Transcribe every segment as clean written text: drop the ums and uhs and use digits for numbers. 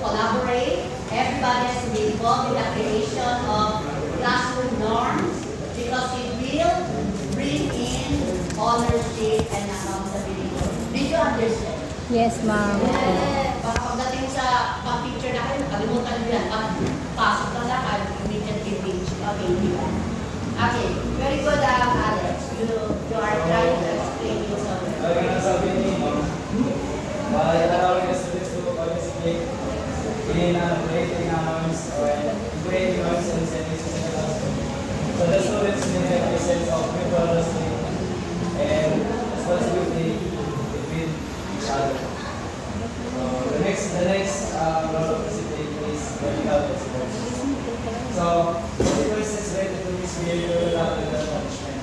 collaborate. Everybody has to be involved in the creation of classroom norms because it will bring in ownership and accountability. Did you understand? Yes, ma'am. Para pagdating sa pag-picture na kayo, nakalimutan nyo yan. Pag-pasok na lang, kayo immediately page. Okay, di ba? Okay, very good, Alex. You are trying to explain yourself. Lagi na sabi ni Ma'am, itatawag na students to participate in creating norms or creating norms and settings in the classroom. So the students need to have a sense of mutuality and responsibility between each other. So the next role of discipline is vertical consequences. So consequences related to misbehavior rather than punishment.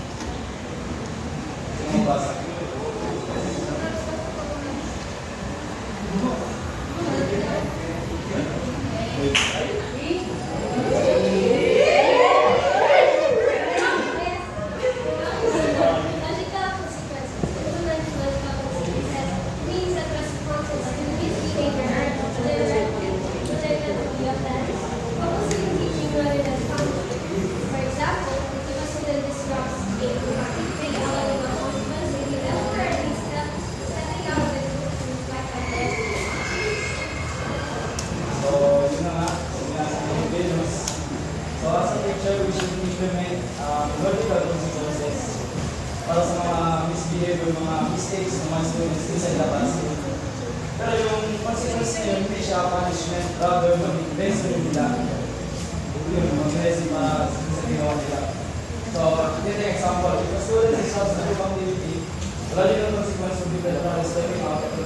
Sumubasa. So as a teacher, we should implement vertical consequences para sa mga misbehavior, mga mistakes ng mga students inside the classroom. Pero yung consequence na yun, hindi siya punishment, rather mag-lesson nila. Yun, mag-lesson para sa ginawa nila. So, dito yung example. If a student is lost to activity, logical consequence would be that they are stepping out of the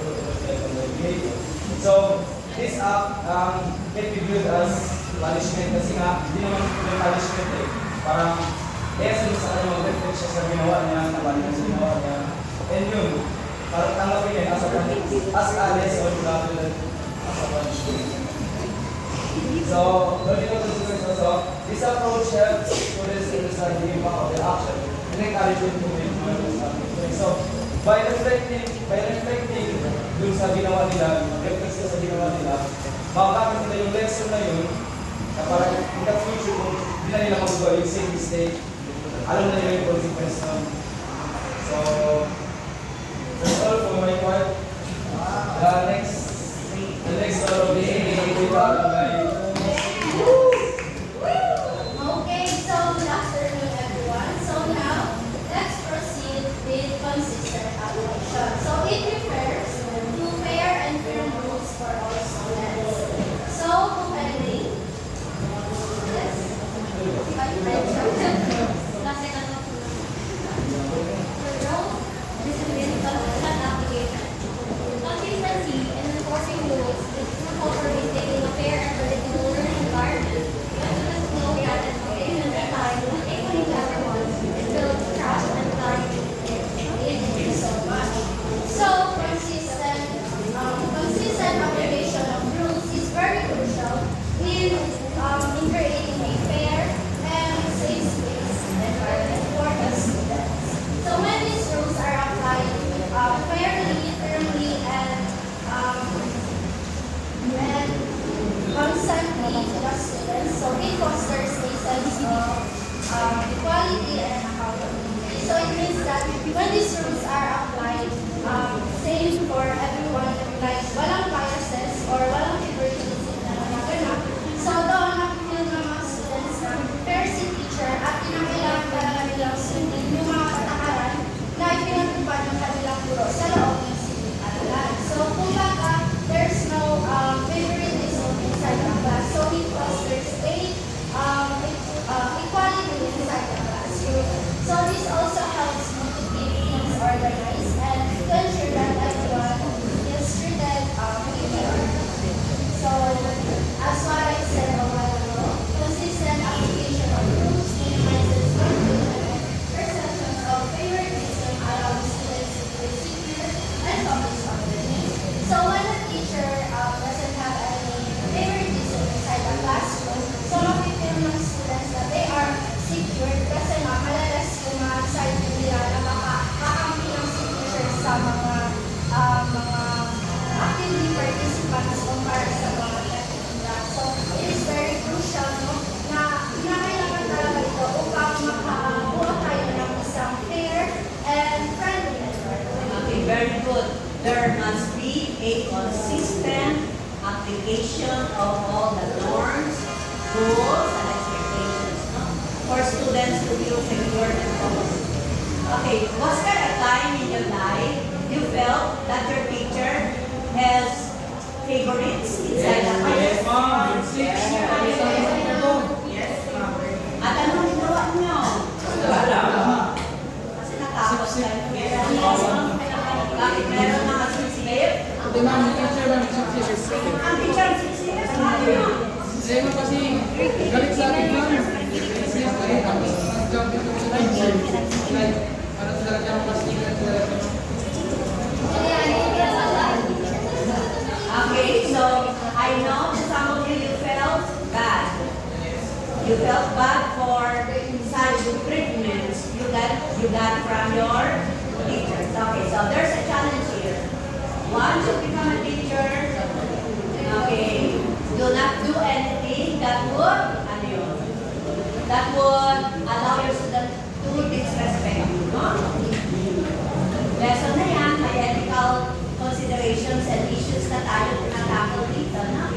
behavior. So, this act can be viewed as punishment kasi nga, hindi naman yung punishment eh. Parang, lesson sa kanya, mag-reflect siya sa ginawa niya, nabalik sa ginawa niya. And yun, parang tanggapin yun as a lesson rather than as a punishment. So, logical consequence also, this approach helps students understand the impact of their action and encourage them to make more understanding. So, by reflecting dun sa ginawa nila, reflect sila sa ginawa nila, makakamit nila yung lesson na yun na parang in the future, kung hindi na nila magagawa yung same mistake, alam na nila yung consequence nun. So, that's all for my part. The next will be Okay, so good afternoon everyone. So now, let's proceed with consistent application. So it refers to fair and firm rules for all students. So, company, yes? Kasi ano po lang. Discipline, consistent application. Consistency in enforcing rules is crucial for maintaining a fair and consistent application of all the norms, rules, and expectations, no? For students to feel secure and focused. Okay, was there a time in your life you felt that your teacher has favorites inside the class? Yes, ma'am. Grade 6. Yes. At anong ginawa niyo? Wala. Kasi natapos kayo. Bakit meron mga sinisip? Hindi ma'am, yung teacher ma'am, teacher. Ang teacher ang sinisip? Ano yun? Hindi mo kasi galit sa akin ma'am. Kasi galit tapos nag-jump into sa teacher. Like, para talaga ang pastikan talaga. Okay, so I know some of you felt bad. You felt bad for such treatments you got from your teachers. Okay, so there's a challenge here. Once you become a teacher, okay, do not do anything that would, ano yun, that would allow your student to disrespect you, no? Lesson na yan, may ethical considerations and issues na tayo tinatackle dito, no?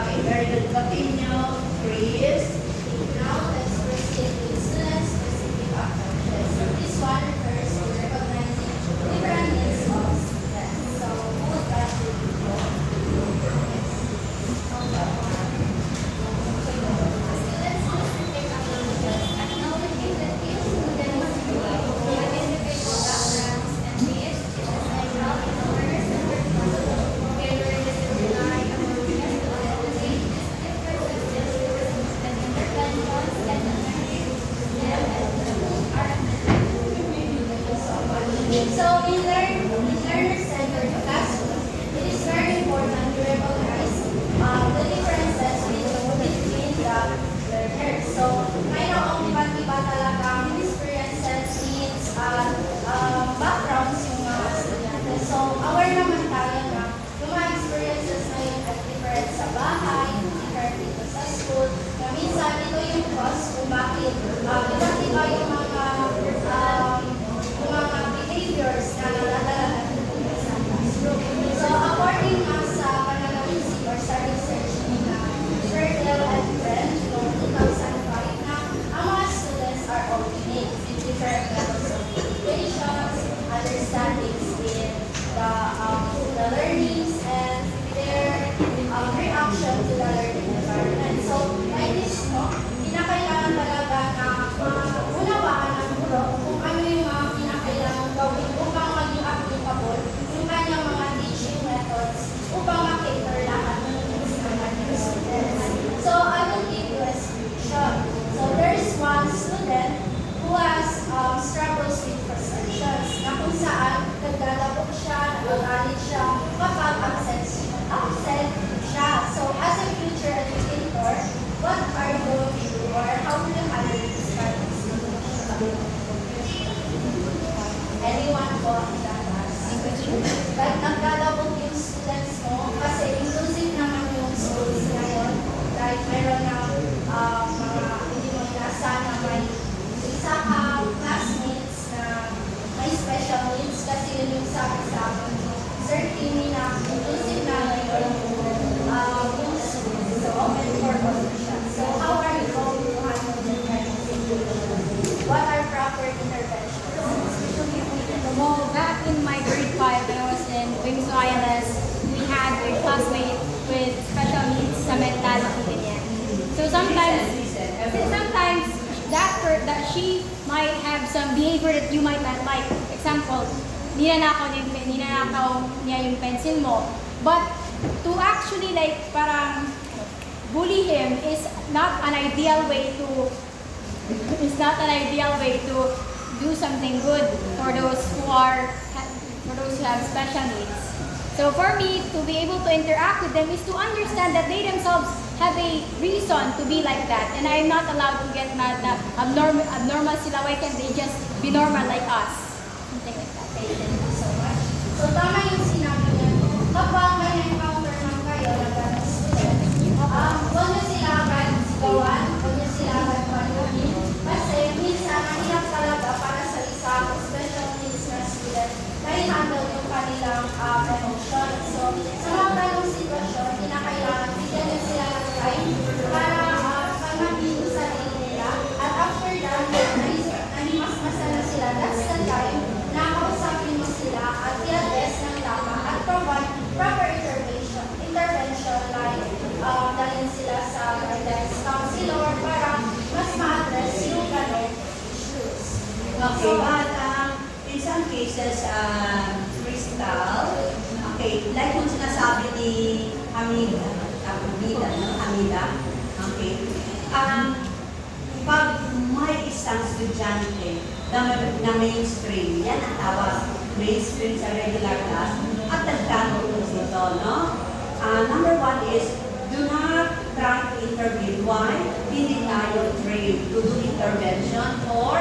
Okay, very good. Continue, Chris. Now, let's proceed with student-specific approaches. So this one refers to recognizing different needs of students. So, who would like to do that? Student-specific approaches acknowledging that each student is unique, with individual backgrounds and needs, as well in awareness and responsible, interdisciplinary approaches to accommodate these differences and interventions that integrate them and the schools are so in learner-centered classroom, it is very important to recognize the differences between the learners. So, mayroong iba't-iba talagang experiences, needs, backgrounds yung mga estudyante. So, aware naman tayo na yung mga experiences na yun ay different sa bahay, different dito sa school, na minsan ito yung cause kung bakit iba't-iba yung mga behaviors na naladala natin sa classroom. So, according nga sa pananalisis or sa research ni Sherrill and Friend noong 2005 na ang mga students are all unique with different levels of motivations, understandings in the learnings, and their reaction to the learning environment. So, like this, no, kinakailangan talaga na unawaan ng guro kung ano yung mga kinakailangan gawin upang maging applicable yung kanyang mga teaching methods upang makater lahat ng needs ng kanyang students. So, I will give you a screenshot. So, there's one student who has struggles with frustrations na kung saan nagdadabog siya, nagagalit siya kapag absent siya. So, as a future educator, what are you going to do or how will you handle this kind of situation? Anyone po in that class? Like, nagdadabog yung students mo kasi inclusive naman yung schools ngayon. Like, meron na mga hindi mo inaasahan na may isa kang classmates na may special needs kasi yun yung sabi sa akin. Sir Timmy na inclusive na ngayon yung schools. So, open for position. So, how are you going to handle this kind of situation? What are proper interventions? Well, back in my grade 5, when I was in Wings ILS, we had a classmate with special needs sa mentality ganyan. So sometimes that she might have some behavior that you might not like. Example, ninanakaw niya yung pencil mo. But to actually like parang bully him is not an ideal way to do something good for those who have special needs. So for me, to be able to interact with them is to understand that they themselves have a reason to be like that, and I'm not allowed to get mad na abnormal sila. Why can't they just be normal like us? Something like that. Okay, thank you so much. So tama yung sinabi niya. Kapag may encounter man kayo na gano'ng student, huwag niyo sila agad sigawan, huwag niyo sila agad panuhin. Kasi minsan, ang hirap talaga para sa isang special needs na student na i-handle yung kanilang emotions. So, sa mga ganong sitwasyon, Amida, no? Amida. Okay. Pag may isang estudyante na mainstream, yan ang tawag, mainstream sa regular class, at nagtatanong dito, no? Number 1 is, do not try to intervene. Why? Hindi tayo trained to do intervention for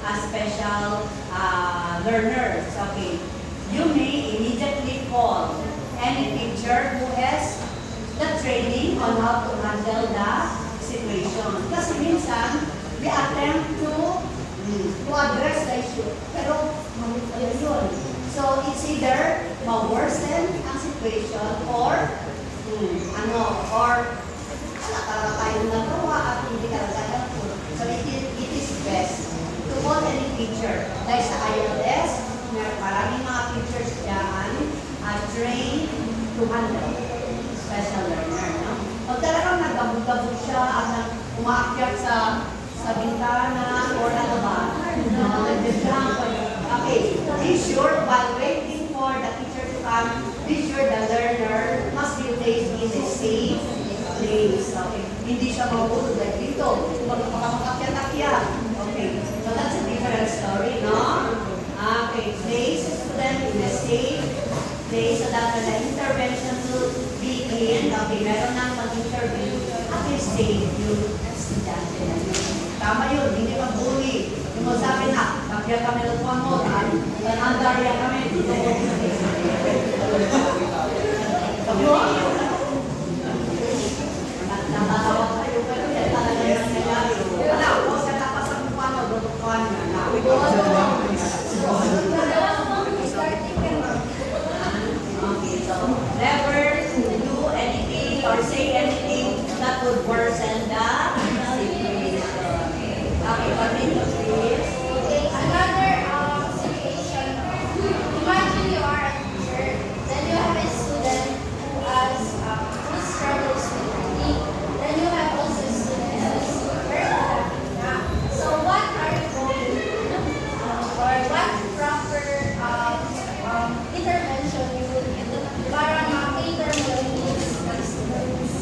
a special learners. Okay. You may immediately call any teacher who has the training on how to handle the situation. Kasi minsan, we attempt to address the issue. Pero, mamit yun. So, it's either ma-worsen ang situation or wala talaga tayong nagawa at hindi talaga helpful. So, it is best to call any teacher. Dahil sa ILS, maraming mga teachers dyan are trained to handle special learner. No? Pag talagang nagabog-gabog siya at umaakyat sa bintana or ano ba, okay, be sure while waiting for the teacher to come, be sure the learner must be placed in a safe place. Okay, hindi siya mahulog like dito. Makakakyat-akyat. Okay, so that's a different story, no? Okay, place the student in a safe place so that the intervention will begin. Okay, meron nang mag-intervene at least safe yung estudyante na yun. Tama yun, hindi mag-bully. Yung mo sabi na, kapya kami ng tuwan mo, tanandarya kami. Nakatawag tayo, pero yan talaga yung nangyayari. Wala, kung sa tapas ang mukha mo, dutukuan na. Okay, so never do anything or say anything that would worsen the situation. Okay, continue please. Okay, another situation. Imagine you are a teacher, then you have a student who struggles with reading. Then you have also a student who is very good at math. So what are you going to do? Or what proper intervention you would do para ma-cater mo yung needs ng students?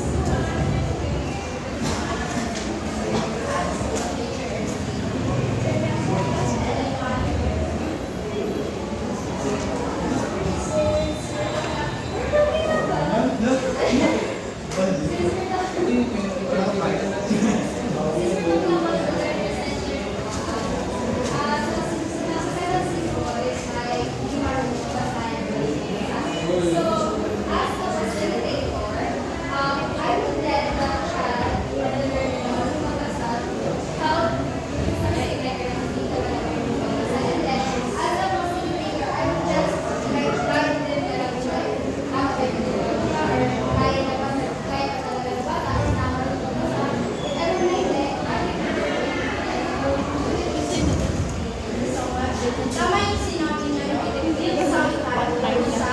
Tama yung sinabi niya yung sabi tayo sa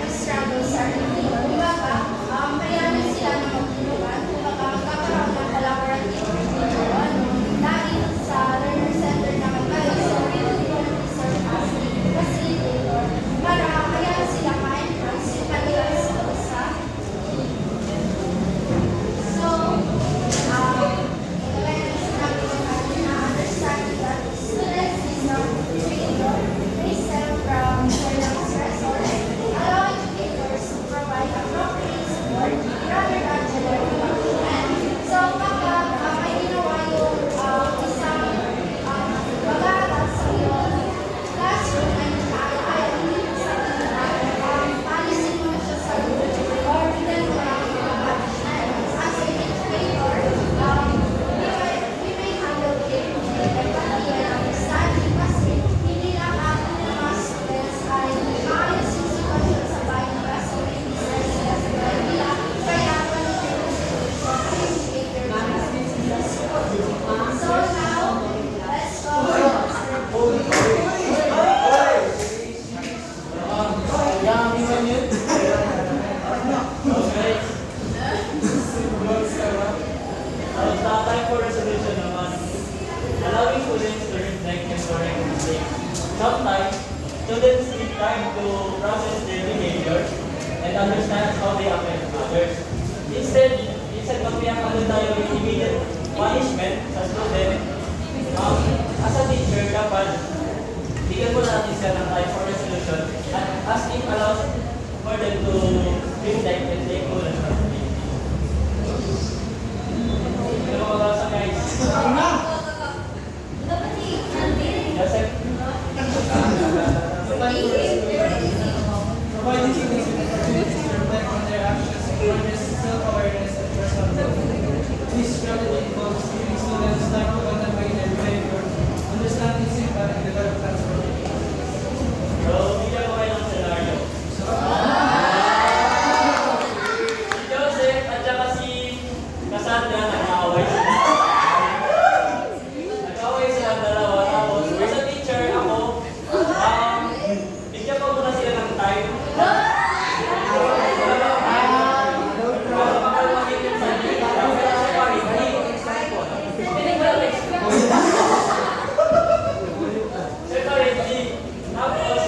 struggle sa reading. Kumbaga, kaya na sila na magtulungan. Kumbaga, magkakaroon ng collaborative reading dahil sa learner center naman tayo. So, we will go to serve as facilitator para kaya sila ma-enhance yung kanilang skills sa So, kaya na sinabi ko na understanding that students is not they stem from internal stressors, allow educators to provide appropriate support rather than generic treatment. So kapag may ginawa yung isang mag-aaral sa iyong classroom ay hindi sa alisin mo na siya sa room or bigyan mo lang yung punishment. As an educator, we may handle it with empathy and understanding kasi hindi lang ating mga students ay maayos yung sitwasyon sa bahay nila so hindi sila sila sa bahay nila. Kaya panitin yung situation ay educator na So now, let's go Time for resolution naman. Allowing students to reflect and correct mistakes. Sometimes, students need time to process their behavior and understand how they affect others. Instead punishment sa student, as a teacher, dapat bigyan mo natin sila ng time for resolution at as it allows for them to reflect and take ownership. Ano ba magkasa guys? Yes, sir. Providing students with opportunities to reflect on their actions, awareness, self-awareness, and responsibility. This strategy involves giving students time to evaluate their behavior, understand its impact, and develop transformation. So, bigyan ko kayo ng scenario. Si Joseph at saka si Cassandra nag-aaway sila. Nag-aaway sila dalawa. Tapos, as a teacher, ako, bigyan ko muna sila ng time. Para makalawagin yung sarili. Tapos, siya pa rin. Hindi ko lang explain. Sir, sorry, tapos,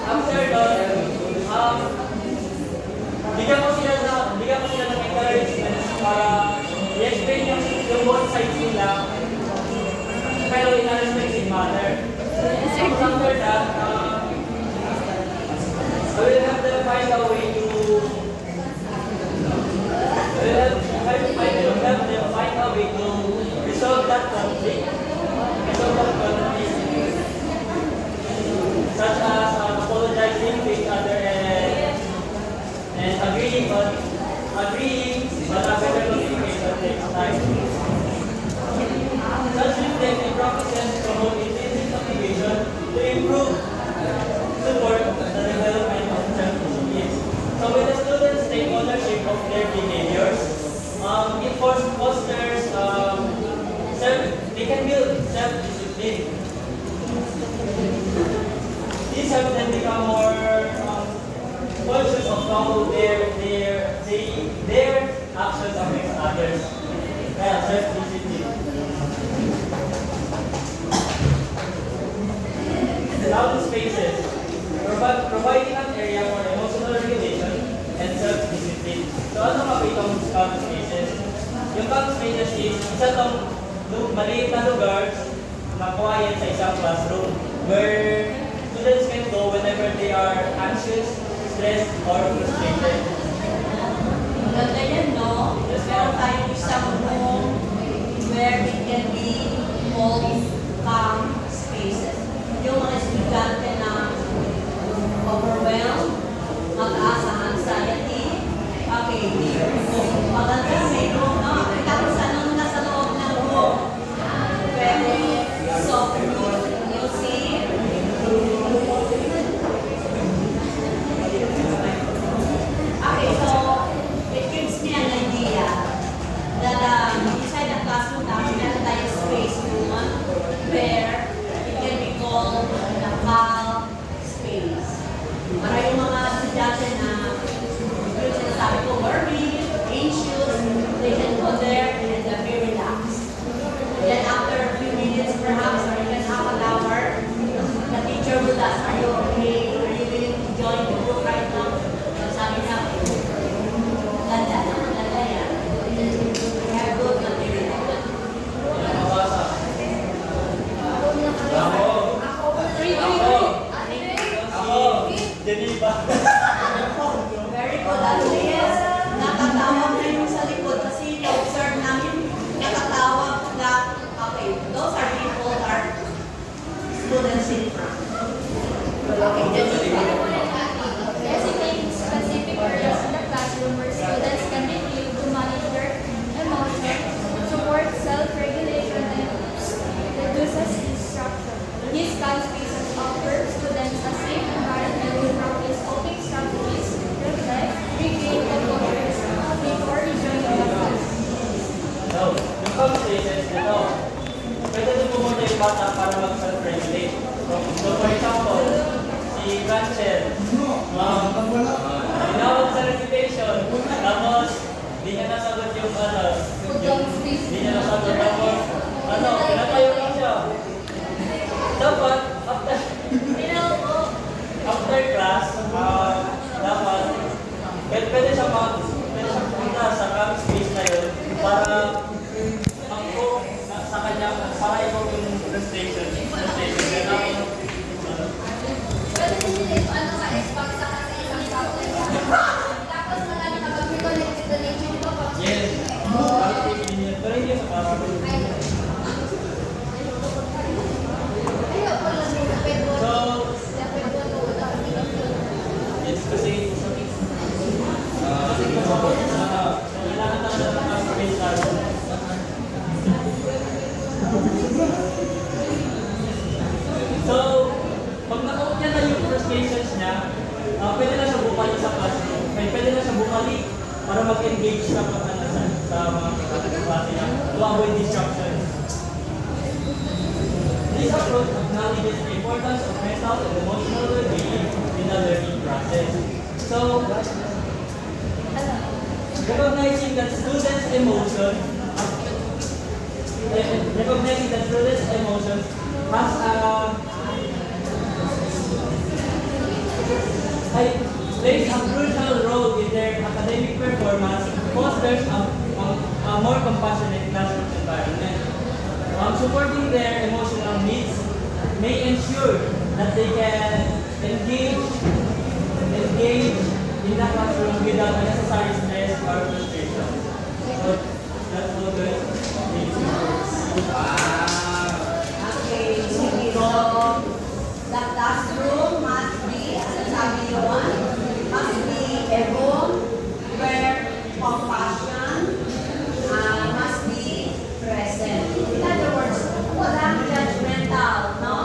after doon, bigyan ko sila ng encouragement para i-explain yung both sides nila, pero in a respectful manner. After that, I will have them find a way to resolve that conflict. Such as apologizing to each other and agreeing on a better communication takes time. Such reflective practices promote intrinsic motivation to improve support the development of self-discipline. So when the students take ownership of their behaviors, it fosters they can build self-discipline. These help them become more conscious of how their actions affect others. Kaya self-discipline. Common spaces, providing an area for emotional regulation and self-discipline. So ano nga ba itong common spaces? Yung common spaces is isa itong maliit na lugar na quiet sa isang classroom where students can go whenever they are anxious, stressed, or frustrated. Maganda yan, no? Meron tayong isang room where it can be called calm spaces. Yung mga estudyante na overwhelmed, mataas ang anxiety, okay, maganda may room, no? Tapos ano nasa loob ng room? Very soft music. Okay, so it gives me an idea that inside the classroom, meron tayong space room where it can be called the calm space. Para yung mga estudyante na yung sinasabi ko, worried, anxious, they can go there and be relaxed. Then after a few minutes perhaps, or even half an hour, the teacher will ask, are you okay? Are you willing to join the group right now? So sabi niya, ganda yan. We have good material. Geneva. Very good. At least, natatawag na yung sa likod kasi na-observe namin, natatawag na, okay, those are people are students in front. Okay, Geneva. Designate specific areas in the classroom where students can review to manage their emotions, support self-regulation, and reduces distraction. These calm spaces offer students a safe environment to practice coping strategies, reflect, regain composure before rejoining the class. No, yung common spaces, ito. Pwede din pumunta yung bata para mag-self-regulate. So for example, si Rachel, tinawag sa recitation, tapos di niya nasagot yung di niya nasagot, tapos pinatayo lang siya. Dapat, after class, dapat, pwede siya pumunta sa common space na yun para engage ka pa sa mga klase niya to avoid distraction. This approach acknowledges the importance of mental and emotional well-being in the learning process. So, recognizing that students' emotions plays a crucial role in their academic performance, fosters a more compassionate classroom environment. Supporting their emotional needs may ensure that they can engage in the classroom without unnecessary stress or frustration. So that's all good. Okay, sige. So, the classroom must be, ano sabi yun? Must be a room where compassion must be present. In other words, walang judgmental, no?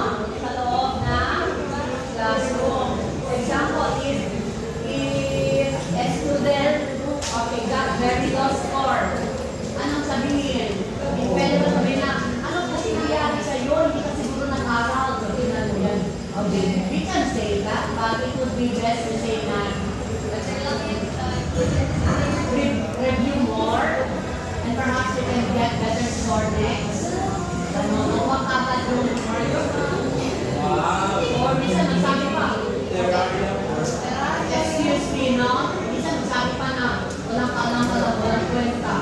Sa loob ng classroom. For example, if a student, okay, got very low score, anong sabihin? Pwede ba sabihin na, ano kasi nangyari sa'yo, hindi ka siguro nag-aral, sabihin na yan. Okay, we can say that, but it would be best to say na, review more, and perhaps you can get better score next. Ano, makakat yung or minsan magsabi pa, excuse me, no? Minsan magsabi pa na, walang kalang walang kwenta.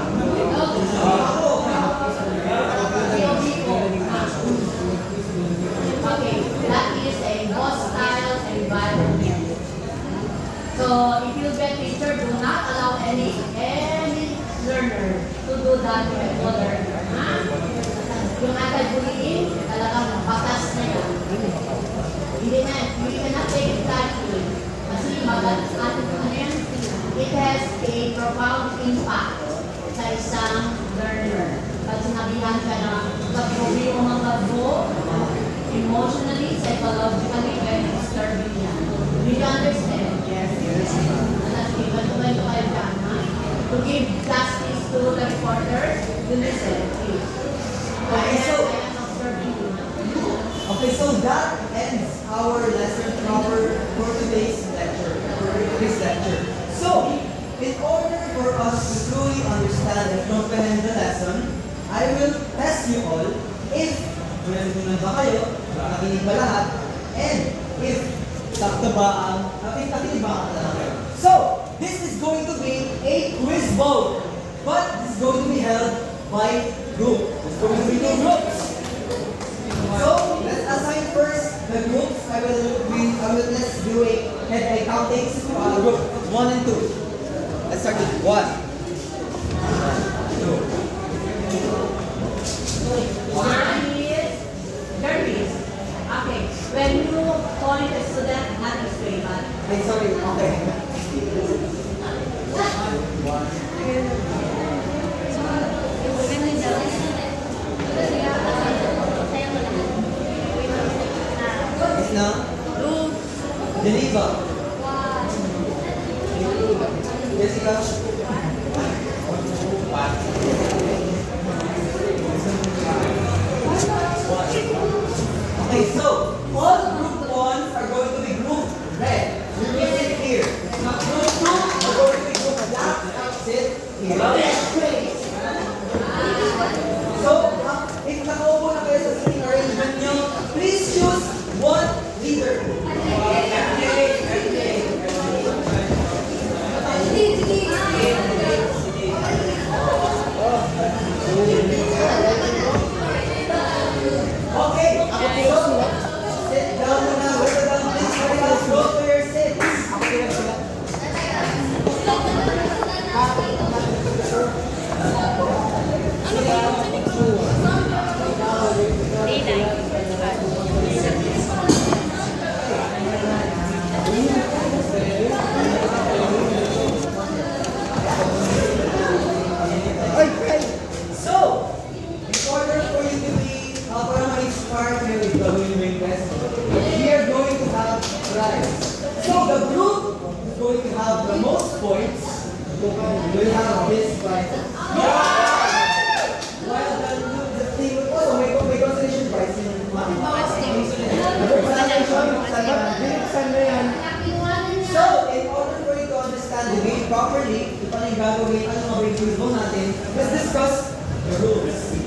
Okay, that is a hostile environment. So, if you get teacher, do not allow any learner to do that to a learner. Ha? Yung anti-bullying, talagang batas na yan. You cannot take it lightly. Kasi it has a profound impact sa isang learner. Pag sinabihan ka na pag-problema ng magbo, emotionally, psychologically, very disturbing yan. Do you understand? Yes. When kayo dyan, ha? To give justice to the reporters, you listen, please. Okay, so- I am observing you. Okay, so that ends our lesson for today's lecture. So, in order for us to truly understand and comprehend the lesson, I will test you all if tunay ba kayo, nakinig ba lahat, and if nakinig ba ang lahat. So, this is going to be a quiz vote, but this is going to be held by group. It's going to be 2 groups. So, let's assign first the groups. Let's do a counting group 1 and 2. Let's start with 1. 2. One is Jervis. Okay. When you call it a student, not a student. Ay, sorry. Okay. Is na? Deliva. Jessica. Okay, so all group 1s are going to be group red. You will sit here. Now group 2 are going to be group black. Sit here. So, if nakaupo na kayo sa seating arrangement nyo, please choose one leader. Okay, so sit down muna. Wait down, please. Very well. Go to your seats. Okay, prizes. While the team also may consolation prize yung mga So, in order for you to understand the game properly, kung paano yung gagawin, ano mga reviews mo natin, let's discuss the rules.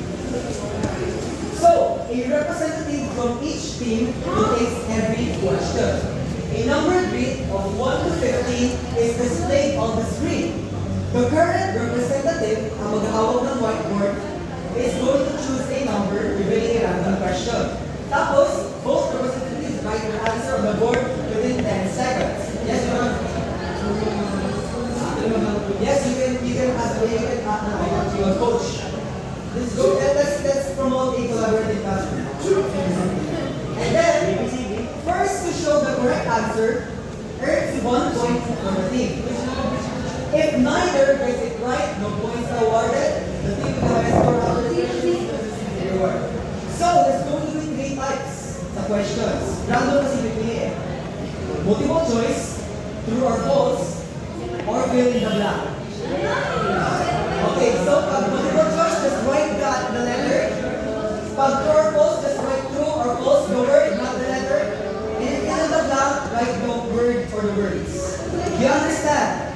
So, a representative from each team will take every question. A numbered grid of 1 to 15 is displayed on the screen. The current representative, ang maghahawak ng whiteboard, is going to choose a number revealing a random question. Tapos, both representatives write their answer on the board within 10 seconds. Yes, ma'am? Yes, you can ask your coach. Let's go. Let's promote a collaborative classroom. And then, first to show the correct answer earns 1 point for the team. If neither gets it right, no points are awarded. The team with the highest score after the question is rewarded. So, there's going to be 3 types of questions. Random kasi pipili eh. Multiple choice, true or false, or fill in the blank. Okay, so pag multiple choice, just write the letter. Pag true or false, just write true or false, the word, not the letter. And if fill in the blank, write the word or the words. You understand?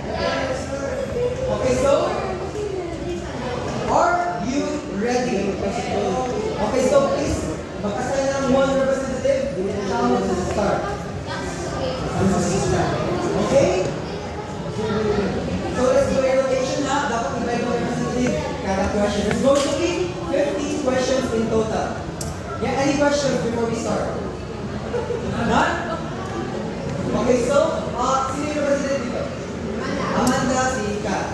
Okay, so are you ready? Okay, so please, magkasaya ng 1 representative, siya ang mag-start. Okay? So let's do a rotation na. Dapat iba yung representative kada question. There's going to be 15 questions in total. Yeah, any questions before we start? None? Okay, so, sino yung representative dito? Amanda, si Kat.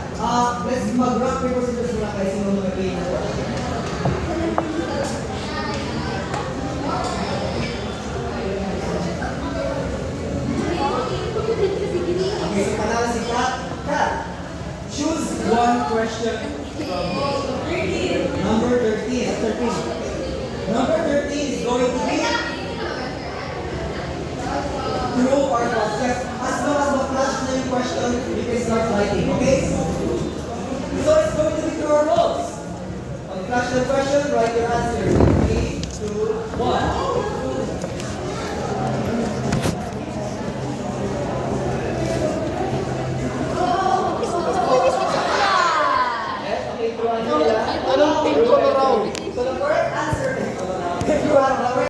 Let's mag-rock paper scissors muna kayo sino mag-play na question. Okay, so panalo si Kat. Kat, choose 1 question from number 13. Number 13 is going to be true or false. Yes, as long as ma-flash na yung question, you can start writing, okay? So it's going to be true or false. Pag-flash the question, write your answer.